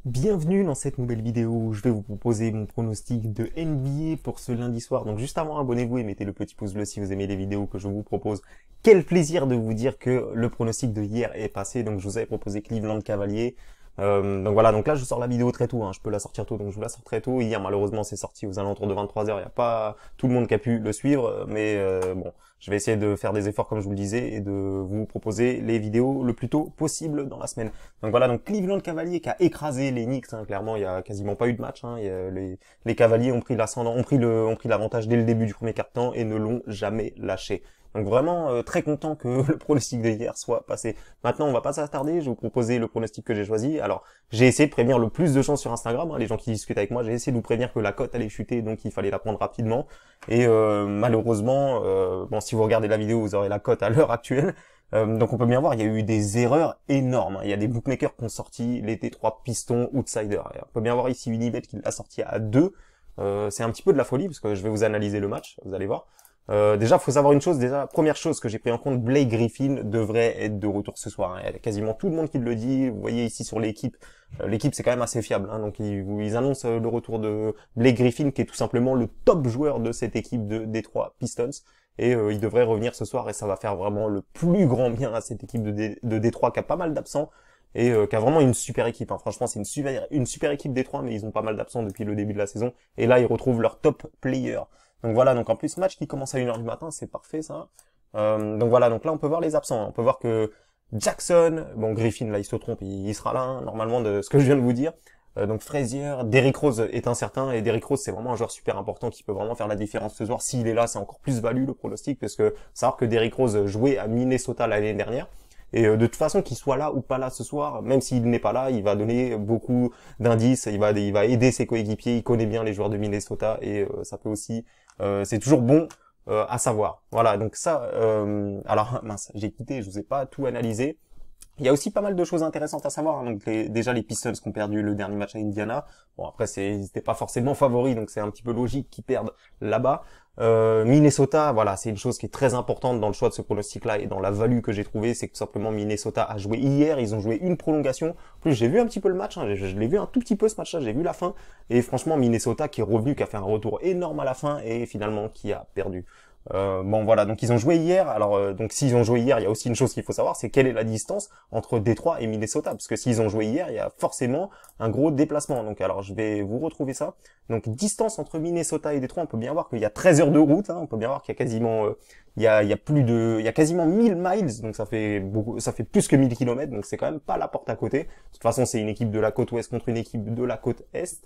Bienvenue dans cette nouvelle vidéo où je vais vous proposer mon pronostic de NBA pour ce lundi soir. Donc juste avant, abonnez-vous et mettez le petit pouce bleu si vous aimez les vidéos que je vous propose. Quel plaisir de vous dire que le pronostic de hier est passé. Donc je vous avais proposé Cleveland Cavaliers. Donc voilà, donc là je sors la vidéo très tôt, je peux la sortir tôt, donc je vous la sors très tôt. Hier malheureusement c'est sorti aux alentours de 23h, il n'y a pas tout le monde qui a pu le suivre, mais bon, je vais essayer de faire des efforts comme je vous le disais et de vous proposer les vidéos le plus tôt possible dans la semaine. Donc voilà, donc Cleveland Cavaliers qui a écrasé les Knicks, clairement il y a quasiment pas eu de match, les Cavaliers ont pris l'ascendant, ont pris l'avantage dès le début du premier quart-temps et ne l'ont jamais lâché. Donc vraiment très content que le pronostic de hier soit passé. Maintenant on va pas s'attarder, je vais vous proposer le pronostic que j'ai choisi. Alors j'ai essayé de prévenir le plus de gens sur Instagram, les gens qui discutent avec moi, j'ai essayé de vous prévenir que la cote allait chuter, donc il fallait la prendre rapidement. Et malheureusement, bon si vous regardez la vidéo vous aurez la cote à l'heure actuelle. Donc on peut bien voir, il y a eu des erreurs énormes. Il y a des bookmakers qui ont sorti les T3 Pistons Outsider. Et on peut bien voir ici Unibet qui l'a sorti à 2. C'est un petit peu de la folie parce que je vais vous analyser le match, vous allez voir. Déjà, faut savoir une chose. Déjà, première chose que j'ai pris en compte, Blake Griffin devrait être de retour ce soir. Il y a quasiment tout le monde qui le dit. Vous voyez ici sur l'équipe, l'équipe c'est quand même assez fiable. Donc ils annoncent le retour de Blake Griffin, qui est tout simplement le top joueur de cette équipe de Detroit Pistons. Et il devrait revenir ce soir et ça va faire vraiment le plus grand bien à cette équipe de Detroit qui a pas mal d'absents et qui a vraiment une super équipe. Franchement, c'est une super équipe Detroit, mais ils ont pas mal d'absents depuis le début de la saison. Et là, ils retrouvent leur top player. Donc voilà, donc en plus match qui commence à 1h du matin, c'est parfait ça. Donc voilà, donc là on peut voir les absents. On peut voir que Jackson, bon Griffin là il se trompe, il sera là normalement de ce que je viens de vous dire. Donc Frazier, Derrick Rose est incertain et Derrick Rose c'est vraiment un joueur super important qui peut vraiment faire la différence ce soir. S'il est là, c'est encore plus value le pronostic parce que savoir que Derrick Rose jouait à Minnesota l'année dernière. Et de toute façon, qu'il soit là ou pas là ce soir, même s'il n'est pas là, il va donner beaucoup d'indices, il va aider ses coéquipiers, il connaît bien les joueurs de Minnesota et ça peut aussi, c'est toujours bon à savoir. Voilà, donc ça, alors mince, j'ai quitté, je vous ai pas tout analysé. Il y a aussi pas mal de choses intéressantes à savoir. Donc déjà les Pistons qui ont perdu le dernier match à Indiana. Bon après ils n'étaient pas forcément favoris, donc c'est un petit peu logique qu'ils perdent là-bas. Minnesota, voilà, c'est une chose qui est très importante dans le choix de ce pronostic-là et dans la value que j'ai trouvé, c'est que tout simplement Minnesota a joué hier, ils ont joué une prolongation. En plus j'ai vu un petit peu le match, je l'ai vu un tout petit peu ce match-là, j'ai vu la fin. Et franchement Minnesota qui est revenu, qui a fait un retour énorme à la fin et finalement qui a perdu. Bon voilà, donc ils ont joué hier. Alors donc s'ils ont joué hier, il y a aussi une chose qu'il faut savoir, c'est quelle est la distance entre Détroit et Minnesota, parce que s'ils ont joué hier, il y a forcément un gros déplacement. Donc alors je vais vous retrouver ça. Donc distance entre Minnesota et Détroit, on peut bien voir qu'il y a 13 heures de route. On peut bien voir qu'il y a quasiment il y a quasiment 1000 miles, donc ça fait beaucoup, ça fait plus que 1000 km, donc c'est quand même pas la porte à côté. De toute façon, c'est une équipe de la côte ouest contre une équipe de la côte est.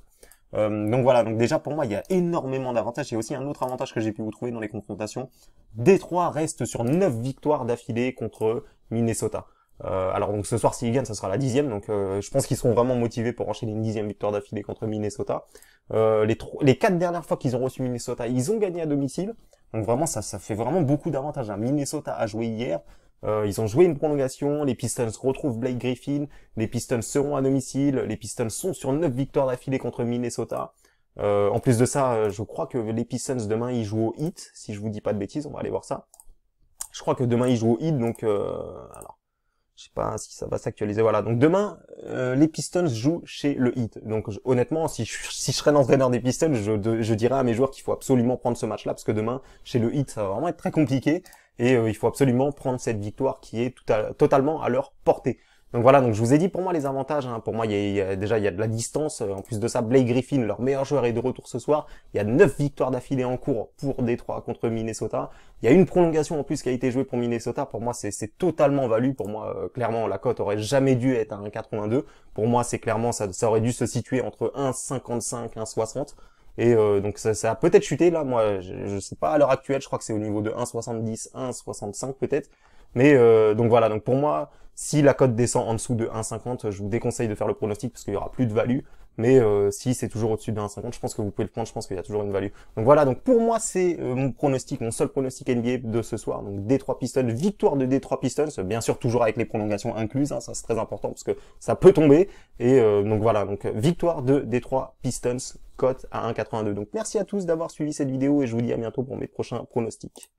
Donc voilà, donc déjà pour moi il y a énormément d'avantages. Il y a aussi un autre avantage que j'ai pu vous trouver dans les confrontations. Détroit reste sur 9 victoires d'affilée contre Minnesota. Alors donc ce soir s'ils gagnent, ça sera la 10e, donc je pense qu'ils seront vraiment motivés pour enchaîner une 10e victoire d'affilée contre Minnesota. Les 4 dernières fois qu'ils ont reçu Minnesota, ils ont gagné à domicile. Donc vraiment ça fait vraiment beaucoup d'avantages. Minnesota a joué hier. Ils ont joué une prolongation, les Pistons retrouvent Blake Griffin, les Pistons seront à domicile, les Pistons sont sur 9 victoires d'affilée contre Minnesota. En plus de ça, je crois que les Pistons demain ils jouent au Heat, si je vous dis pas de bêtises, on va aller voir ça. Je crois que demain ils jouent au Heat, donc alors je sais pas si ça va s'actualiser. Voilà, donc demain les Pistons jouent chez le Heat. Donc honnêtement, si je serais l'entraîneur des Pistons, je dirais à mes joueurs qu'il faut absolument prendre ce match-là parce que demain chez le Heat ça va vraiment être très compliqué. Et il faut absolument prendre cette victoire qui est totalement à leur portée. Donc voilà, donc je vous ai dit pour moi les avantages. Pour moi, il y a de la distance. En plus de ça, Blake Griffin, leur meilleur joueur, est de retour ce soir. Il y a 9 victoires d'affilée en cours pour Détroit contre Minnesota. Il y a une prolongation en plus qui a été jouée pour Minnesota. Pour moi, c'est totalement valu. Pour moi, clairement, la cote aurait jamais dû être à 1,82. Pour moi, c'est clairement, ça aurait dû se situer entre 1,55 et 1,60. Et donc ça a peut-être chuté là, moi je sais pas à l'heure actuelle, je crois que c'est au niveau de 1,70, 1,65 peut-être. Mais donc voilà, donc pour moi, si la cote descend en dessous de 1,50, je vous déconseille de faire le pronostic parce qu'il y aura plus de value. Mais si c'est toujours au-dessus de 1,50, je pense que vous pouvez le prendre, je pense qu'il y a toujours une value. Donc voilà, donc pour moi c'est mon pronostic, mon seul pronostic NBA de ce soir. Donc Detroit Pistons, victoire de Detroit Pistons, bien sûr toujours avec les prolongations incluses, ça c'est très important parce que ça peut tomber. Et donc voilà, donc victoire de Detroit Pistons, cote à 1,82. Donc merci à tous d'avoir suivi cette vidéo et je vous dis à bientôt pour mes prochains pronostics.